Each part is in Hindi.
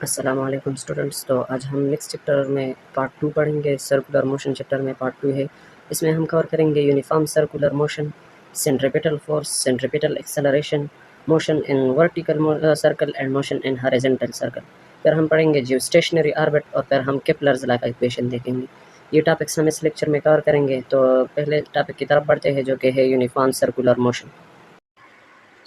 अस्सलाम वालेकुम स्टूडेंट्स। तो आज हम नेक्स्ट चैप्टर में पार्ट 2 पढ़ेंगे। सर्कुलर मोशन चैप्टर में पार्ट 2 है। इसमें हम कवर करेंगे uniform circular motion, centripetal force, centripetal acceleration, motion in vertical circle and motion in horizontal circle. फिर हम पढ़ेंगे जियो स्टेशनरी ऑर्बिट और फिर हम केपलर्स लॉ का इक्वेशन देखेंगे। ये टॉपिक्स हम इस लेक्चर में कवर करेंगे। तो पहले टॉपिक की तरफ बढ़ते हैं जो कि है uniform circular motion.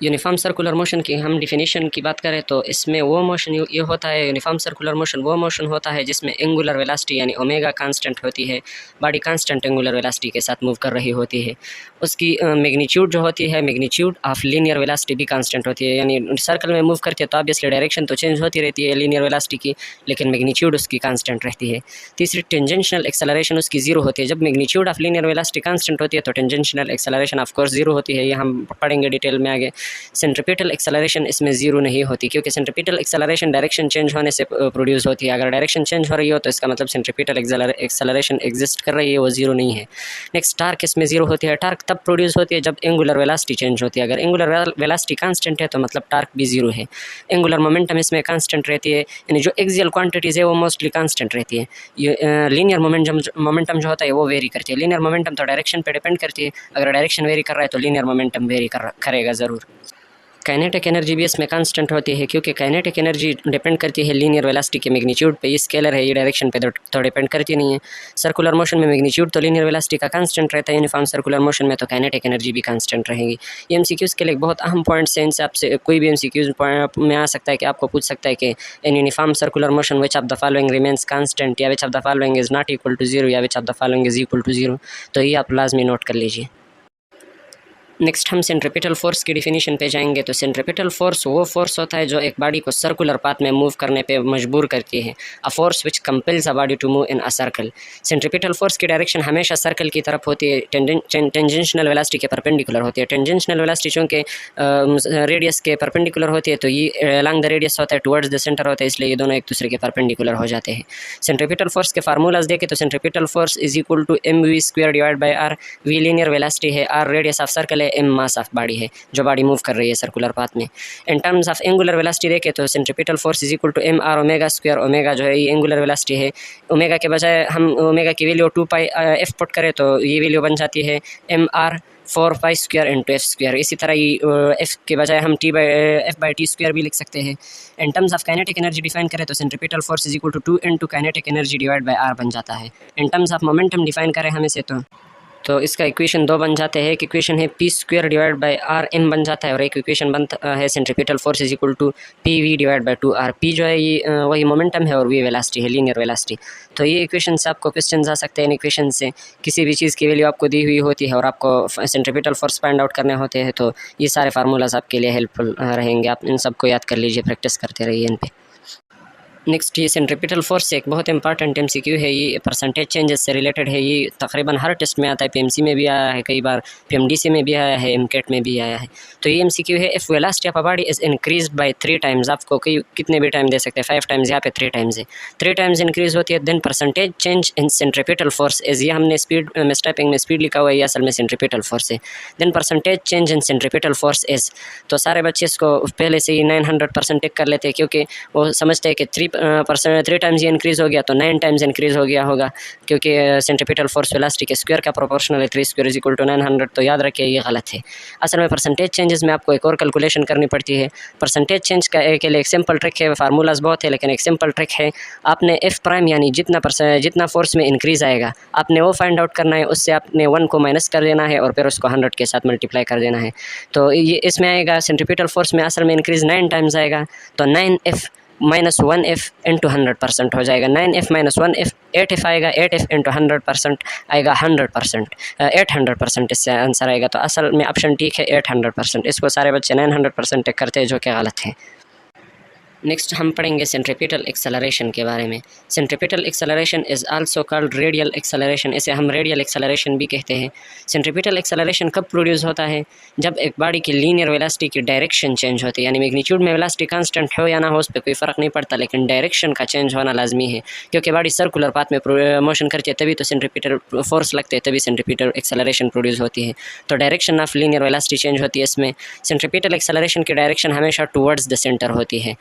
Uniform circular motion की हम डिफिनीशन की बात करें तो इसमें वो मोशन ये होता है, यूनिफॉर्म सर्कुलर मोशन वो मोशन होता है जिसमें एंगुलर वेलोसिटी यानी ओमेगा कांस्टेंट होती है, बॉडी कांस्टेंट एंगुलर वेलोसिटी के साथ मूव कर रही होती है। उसकी मैग्नीट्यूड जो होती है, मैग्नीट्यूड ऑफ लीनियर वेलोसिटी भी कांस्टेंट होती है। यानी सर्कल में मूव करते हैं तो ऑब्वियसली डायरेक्शन तो चेंज होती रहती है लीनियर वेलोसिटी की, लेकिन मैग्नीट्यूड उसकी कांस्टेंट रहती है। तीसरी, टेंजेंशियल एक्सेलरेशन उसकी जीरो होती है। जब magnitude of linear velocity constant होती है तो tangential acceleration of course zero होती है। ये हम पढ़ेंगे डिटेल में आगे। सेंट्रीपिटल एक्सेलरेशन इसमें जीरो नहीं होती, क्योंकि सेंट्रीपिटल एक्सेलरेशन डायरेक्शन चेंज होने से प्रोड्यूस होती है। अगर डायरेक्शन चेंज हो रही हो तो इसका मतलब सेंट्रीपिटल एक्सेलरेशन एग्जिस्ट कर रही है, वो जीरो नहीं है। नेक्स्ट, टार्क इसमें जीरो होती है। टार्क तब प्रोड्यूस होती है जब एंगुलर वेलोसिटी चेंज होती है। अगर एंगुलर वेलोसिटी कांस्टेंट है तो मतलब टार्क भी जीरो है। एंगुलर मोमेंटम इसमें कांस्टेंट रहती है, यानी जो एक्सियल क्वांटिटीज़ है वो मोस्टली कांस्टेंट रहती है। ये लीनियर मोमेंटम जो होता है वो वेरी करती है। लीनियर मोमेंटम तो डायरेक्शन पे डिपेंड करती है। अगर डायरेक्शन वेरी कर रहा है तो लीनियर मोमेंटम वेरी करेगा ज़रूर। काइनेटिक एनर्जी भी इसमें कांस्टेंट होती है, क्योंकि काइनेटिक एनर्जी डिपेंड करती है लीनियर वेलोसिटी के मैग्नीट्यूड पे। ये स्केलर है, ये डायरेक्शन पे तो डिपेंड करती नहीं है। सर्कुलर मोशन में मैग्नीट्यूड तो लीनियर वेलोसिटी का कांस्टेंट रहता है, यूनिफॉर्म सर्कुलर मोशन में तो काइनेटिक एनर्जी भी कांस्टेंट रहेगी। ये एमसीक्यूज़ के लिए बहुत अहम पॉइंट्स हैं। इनसे आपसे कोई भी एमसीक्यूज़ में आ सकता है कि आपको पूछ सकता है कि in uniform circular motion which of the following remains constant, या which of the following is not equal to zero, या which of the following is equal to zero. तो ये आप लाजमी नोट कर लीजिए। नेक्स्ट हम सेंट्रीपिटल फोर्स की डिफिनीशन पे जाएंगे। तो सेंट्रीपिटल फोर्स वो फोर्स होता है जो एक बॉडी को सर्कुलर पाथ में मूव करने पे मजबूर करती है। A force which compels a body to move in a circle. Centripetal force की डायरेक्शन हमेशा सर्कल की तरफ होती है, टेंजेंशियल वेलोसिटी के परपेंडिकुलर होती है। टेंजेंशियल वेलोसिटी चूँकि रेडियस के परपेंडिकुलर होती है तो ये अलॉन्ग द रेडियस होता है, टुवर्ड्स द सेंटर होता है, इसलिए ये दोनों एक दूसरे के परपेंडिकुलर हो जाते हैं। सेंट्रीपिटल फोर्स के फार्मूलाज देखें तो centripetal force is equal to mv² divide by R. V linear velocity है, R radius of circle, M mass of body है, जो बॉडी मूव कर रही है सर्कुलर पाथ में। In terms of angular velocity देखें तो centripetal force is equal to M R omega square. Omega जो है ये एंगुलर वेलोसिटी है। ओमेगा के बजाय हम ओमेगा की वैल्यू 2 पाई एफ पुट करें तो ये वैल्यू बन जाती है M R 4 pi square into F square. इसी तरह ये एफ के बजाय हम एफ बाई टी स्क्वायर भी लिख सकते हैं। In terms of kinetic energy define करें तो centripetal force is equal to 2 into kinetic energy divide by R बन जाता है। In terms of momentum define करें हम इसे तो इसका इक्वेशन दो बन जाते हैं। एक इक्वेशन है p² divide by R M बन जाता है, और एक इक्वेशन बनता है centripetal force is equal to pv divide by 2r। p जो है ये वही मोमेंटम है और v वेलोसिटी है, लीनियर वेलोसिटी। तो ये इक्वेशन से आपको क्वेश्चन आ सकते हैं। इन इक्वेशन से किसी भी चीज़ की वैल्यू आपको दी हुई होती है और आपको सेंट्रीपिटल फोर्स फाइंड आउट करने होते हैं तो ये सारे फार्मूलाज आपके लिए हेल्पफुल रहेंगे। आप इन सबको याद कर लीजिए, प्रैक्टिस करते रहिए इन पर। नेक्स्ट, ये सेंट्रीपिटल फोर्स एक बहुत इंपॉर्टेंट एमसीक्यू है। ये परसेंटेज चेंजेस से रिलेटेड है। ये तकरीबन हर टेस्ट में आता है, पीएमसी में भी आया है कई बार, पीएमडीसी में भी आया है, एमकेट में भी आया है। तो ये एमसीक्यू है, if velocity of a body is increase by 3 times. आपको कितने भी टाइम दे सकते हैं, 5 टाइम्स, यहाँ पे 3 टाइम्स है। 3 टाइम्स इंक्रीज होती है, then percentage change in centripetal force is, ये हमने स्पीड में टाइपिंग में स्पीड लिखा हुआ है, ये असल में सेंट्रीपिटल फोर्स है। Then percentage change in centripetal force is, तो सारे बच्चे इसको पहले से ही 900% टिक कर लेते हैं, क्योंकि वो समझते हैं कि 3 टाइम्स ये इंक्रीज़ हो गया तो 9 टाइम्स इंक्रीज़ हो गया होगा, क्योंकि सेंट्रीपिटल फोर्स वेलोसिटी के स्क्वायर का प्रोपोर्शनल है। 3 स्क्वायर इज इक्वल टू 900। तो याद रखिए ये गलत है। असल में परसेंटेज चेंजेस में आपको एक और कैलकुलेशन करनी पड़ती है। परसेंटेज चेंज के लिए एक सिंपल ट्रिक है, फार्मूलाज बहुत है लेकिन एक सिंपल ट्रिक है। आपने एफ प्राइम यानी जितना फोर्स में इंक्रीज़ आएगा आपने वो फाइंड आउट करना है, उससे आपने 1 को माइनस कर देना है और फिर उसको 100 के साथ मल्टीप्लाई कर देना है। तो ये इसमें आएगा सेंट्रीपिटल फोर्स में असल में इंक्रीज़ 9 टाइम्स आएगा, तो 9f माइनस 1f इंटू 100% हो जाएगा। 9f माइनस 1f 8f आएगा, 8f इंटू 100% आएगा 100%, 800% इससे आंसर आएगा। तो असल में ऑप्शन ठीक है 800%। इसको सारे बच्चे 900% करते हैं, जो कि गलत है। नेक्स्ट हम पढ़ेंगे सेंट्रीपिटल एक्सेलरेशन के बारे में। Centripetal acceleration is also called radial acceleration, इसे हम रेडियल एक्सेलरेशन भी कहते हैं। सेंट्रीपिटल एक्सेलरेशन कब प्रोड्यूस होता है, जब एक बॉडी की लीनियर वेलोसिटी की डायरेक्शन चेंज होती है। यानी मैग्नीट्यूड में वेलोसिटी कांस्टेंट हो या ना हो उस पर कोई फ़र्क नहीं पड़ता, लेकिन डायरेक्शन का चेंज होना लाजमी है, क्योंकि बॉडी सर्कुलर पाथ में मोशन करती है तभी तो सेंट्रीपिटल फोर्स लगते हैं, तभी सेंट्रीपिटल एक्सेलरेशन प्रोड्यूस होती है। तो direction of linear velocity change होती है इसमें। सेंट्रीपिटल एक्सेलरेशन की डायरेक्शन हमेशा टुवर्ड्स द सेंटर होती है।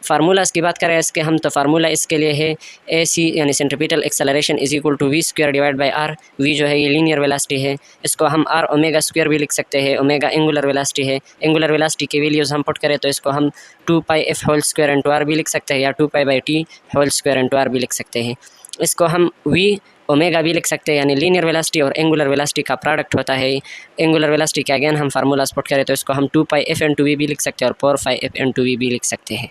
फार्मूलाज़ की बात करें इसके हम, तो फार्मूला इसके लिए है AC यानी centripetal acceleration is equal to V square divide by R। V जो है ये लीनियर वेलोसिटी है, इसको हम R ओमेगा स्क्वायर भी लिख सकते हैं। ओमेगा एंगुलर वेलोसिटी है, एंगुलर वेलोसिटी की वैल्यूज़ हम पुट करें तो इसको हम 2 pi F whole square into R भी लिख सकते हैं, या 2 pi by T whole square into R भी लिख सकते हैं। इसको हम V ओमेगा भी लिख सकते हैं, यानी लीनियर वेलोसिटी और एंगुलर वेलोसिटी का प्रोडक्ट होता है। एंगुलर वेलोसिटी के अगेन हम फार्मूलाज पुट करें तो इसको हम 2 पाई F इंटू V भी लिख सकते हैं और 4 पाई F इंटू V भी लिख सकते हैं।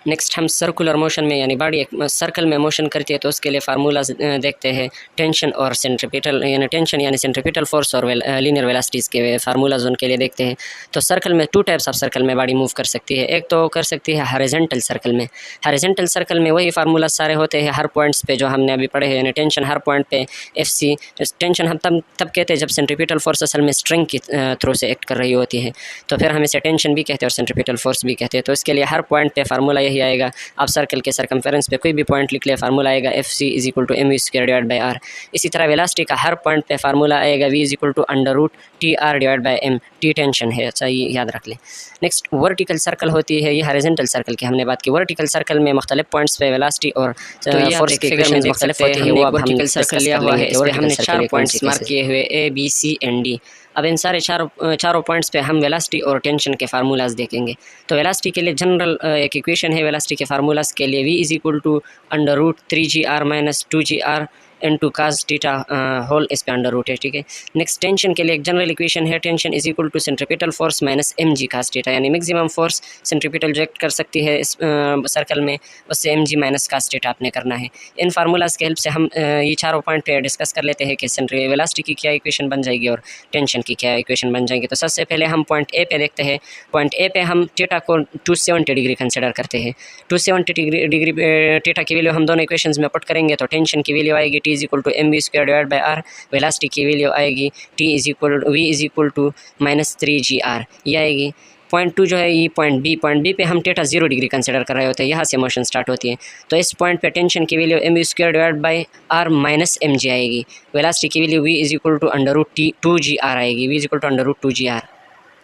नेक्स्ट हम सर्कुलर मोशन में, यानी बॉडी एक सर्कल में मोशन करती है तो उसके लिए फार्मूलाज देखते हैं। टेंशन और सेंट्रीपिटल यानी टेंशन यानी सेंट्रीपिटल फोर्स और लीनियर वेलोसिटीज़ के फार्मूलाज उनके लिए देखते हैं। तो सर्कल में 2 टाइप्स ऑफ सर्कल में बॉडी मूव कर सकती है। एक तो कर सकती है हॉरिजॉन्टल सर्कल में। हॉरिजॉन्टल सर्कल में वही फार्मूलाज सारे होते हैं हर पॉइंट्स पे जो हमने अभी पढ़े हैं, यानी टेंशन हर पॉइंट पे FC। टेंशन हम तब कहते हैं जब सेंट्रीपिटल फोर्स असल में स्ट्रिंग की थ्रू से एक्ट कर रही होती है, तो फिर हम इसे टेंशन भी कहते हैं और सेंट्रीपिटल फोर्स भी कहते हैं। तो इसके लिए हर पॉइंट पे फार्मूला यही आएगा। आप सर्कल के सर्कमफेरेंस पे कोई भी पॉइंट लिख ले, फार्मूला आएगा FC is equal to mv square divide by R। इसी तरह वेलोसिटी का हर पॉइंट पे फार्मूला आएगा V is equal to under root TR डिवाइड बाई M। T टेंशन है, अच्छा ये याद रख लें। नेक्स्ट वर्टिकल सर्कल होती है, ये हॉरिजॉन्टल सर्कल की हमने बात की। वर्टिकल सर्कल में मुख्तलिफ पॉइंट्स पे वेलोसिटी और फोर्स की इक्वेशंस मुख्तलिफ होती है। वो अब हम सर्कल लिया हुआ है, इस पर हमने 4 पॉइंट्स मार्क किए हुए A B C and D। अब इन सारे चारों पॉइंट्स पे हम वेलोसिटी और टेंशन के फार्मूलाज देखेंगे। तो वेलोसिटी के लिए जनरल एक इक्वेशन है वेलोसिटी के फार्मूलाज के लिए, V is equal to under root 3GR minus 2GR into cos theta whole इस पे अंडर रूट है, ठीक है। नेक्स्ट टेंशन के लिए एक जनरल इक्वेशन है, tension is equal to centripetal force minus mg cos theta, यानी मैक्सिमम फोर्स सेंट्रीपिटल जो एक्ट कर सकती है इस सर्कल में, उससे mg माइनस काज थीटा आपने करना है। इन फार्मूलाज के हेल्प से हम ये चारों पॉइंट पे डिस्कस कर लेते हैं कि वेलोसिटी की क्या इक्वेशन बन जाएगी और टेंशन की क्या इक्वेशन बन जाएगी। तो सबसे पहले हम पॉइंट ए पे देखते हैं। पॉइंट ए पे हम थीटा को 270 डिग्री कंसिडर करते हैं। 270 डिग्री थीटा की वैल्यू हम दोनों इक्वेशंस में पुट करेंगे तो टेंशन की वैल्यू आएगी T is equal to mv square divide by R। Velocity की वैल्यू आएगी V is equal to minus 3GR, ये आएगी। पॉइंट 2 जो है ये पॉइंट बी पे हम थीटा 0 डिग्री कंसिडर कर रहे होते हैं, यहाँ से मोशन स्टार्ट होती है। तो इस पॉइंट पे टेंशन की value mv square divide by R minus mg आएगी। वेलोसिटी की value V is equal to under root 2GR आएगी, V is equal to under root 2GR।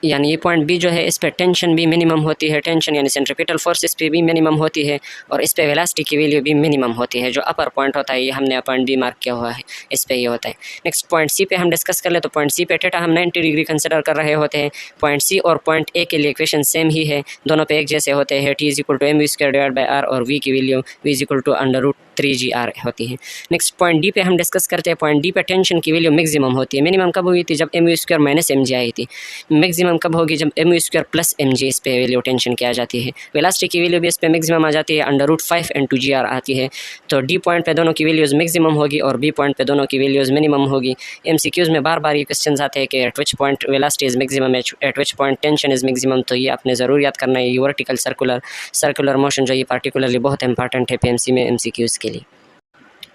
यानी ये पॉइंट बी जो है इस पे टेंशन भी मिनिमम होती है, टेंशन यानी सेंट्रीपिटल फोर्स इस पे भी मिनिमम होती है और इस पे वेलोसिटी की वैल्यू भी मिनिमम होती है। जो अपर पॉइंट होता है ये हमने पॉइंट बी मार्क किया हुआ है, इस पे ये होता है। नेक्स्ट पॉइंट सी पे हम डिस्कस कर ले, तो पॉइंट सी पे थीटा हम 90 डिग्री कंसिडर कर रहे होते हैं। पॉइंट सी और पॉइंट ए के लिए इक्वेशन सेम ही है, दोनों पे एक जैसे होते हैं। T is equal to mv square divide by R और V की value V is equal to under root 3GR होती है। नेक्स्ट पॉइंट डी पे हम डिस्कस करते हैं। पॉइंट डी पे टेंशन की वैल्यू मैक्सिमम होती है। मिनिमम कब हुई थी? जब mv स्क्वायर माइनस mg आई थी। मैक्सिमम कब होगी? जब mv स्क्वायर प्लस mg इस पे वैल्यू टेंशन की आ जाती है। वेलोसिटी की वैल्यू भी इस पे मैक्सिमम आ जाती है, अंडर रूट 5 इंटू GR आती है। तो डी पॉइंट पे दोनों की वैल्यूज़ मैक्सिमम होगी और बी पॉइंट पे दोनों की वैल्यूज़ मिनिमम होगी। MCQs में बार बार ये क्वेश्चन आते हैं कि eight which point velocity is maximum, eight which point tension is maximum. तो ये आपने ज़रूर याद करना है। ये वर्टिकल सर्कुलर मोशन जो ये पार्टिकुलरली बहुत इंपॉर्टेंट है PMC में MCQs के लिए।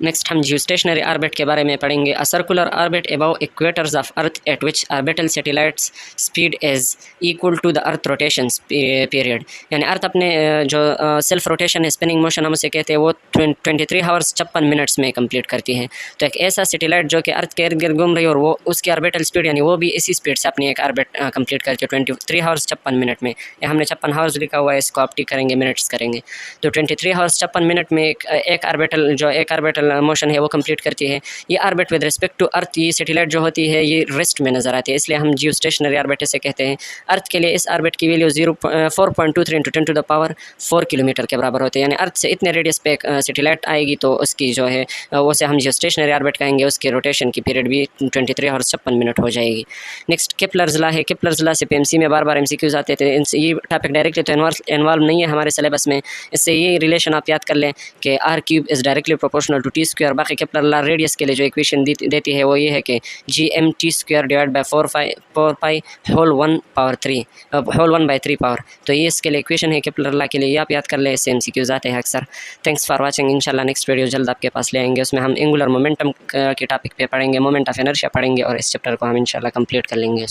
नेक्स्ट हम जियोस्टेशनरी ऑर्बिट के बारे में पढ़ेंगे। A circular orbit above equators of earth at which orbital satellites speed is equal to the earth rotation period. यानी अर्थ अपने जो सेल्फ रोटेशन है, स्पिनिंग मोशन हम उसे कहते हैं, वो 23 आवर्स 56 मिनट्स में कंप्लीट करती है। तो एक ऐसा सैटेलाइट जो कि अर्थ के इर्द गिर्द घूम रही है और वो उसकी ऑर्बिटल स्पीड यानी वो भी इसी स्पीड से अपनी एक ऑर्बिट कंप्लीट करती है 23 आवर्स 56 मिनट में। या हमने 56 आवर्स लिखा हुआ है, इसको आप टिक करेंगे, मिनट्स करेंगे। तो 23 आवर्स 56 मिनट में एक ऑर्बिटल मोशन है वो कंप्लीट करती है। ये orbit with respect to earth, ये सैटेलाइट जो होती है ये रेस्ट में नजर आती है, इसलिए हम जियोस्टेशनरी ऑर्बिट इसे कहते हैं। अर्थ के लिए इस ऑर्बिट की value 4.23 into 10 to the power 4 kilometre के बराबर होते हैं। यानी अर्थ से इतने रेडियस पे सैटेलाइट आएगी तो उसकी जो है वो से हम जियोस्टेशनरी ऑर्बिट कहेंगे। उसके रोटेशन की पीरियड भी 23 आवर्स 56 मिनट हो जाएगी। नेक्स्ट केपलर्स लॉ है। केपलर्स लॉ से PMC में बार बार MCQs आते थे। ये टॉपिक डायरेक्टली तो इन्वॉल्व नहीं है हमारे सिलेबस में, इससे ये रिलेशन आप याद कर लें कि R³ is directly proportional to T²। बाकी केपलर लॉ रेडियस के लिए जो इक्वेशन देती है वो ये है कि GMT² divide by 4 pi whole 1 by 3 power. तो ये इसके लिए इक्वेशन है केपलर लॉ के लिए, ये आप याद कर ले, इससे MCQs आते हैं अक्सर। Thanks for watching. इंशाल्लाह नेक्स्ट वीडियो जल्द आपके पास ले आएंगे, उसमें हम एंगुलर मोमेंटम के टॉपिक पे पढ़ेंगे, मोमेंट ऑफ इनर्शिया पढ़ेंगे और इस चैप्टर को हम इंशाल्लाह कंप्लीट कर लेंगे।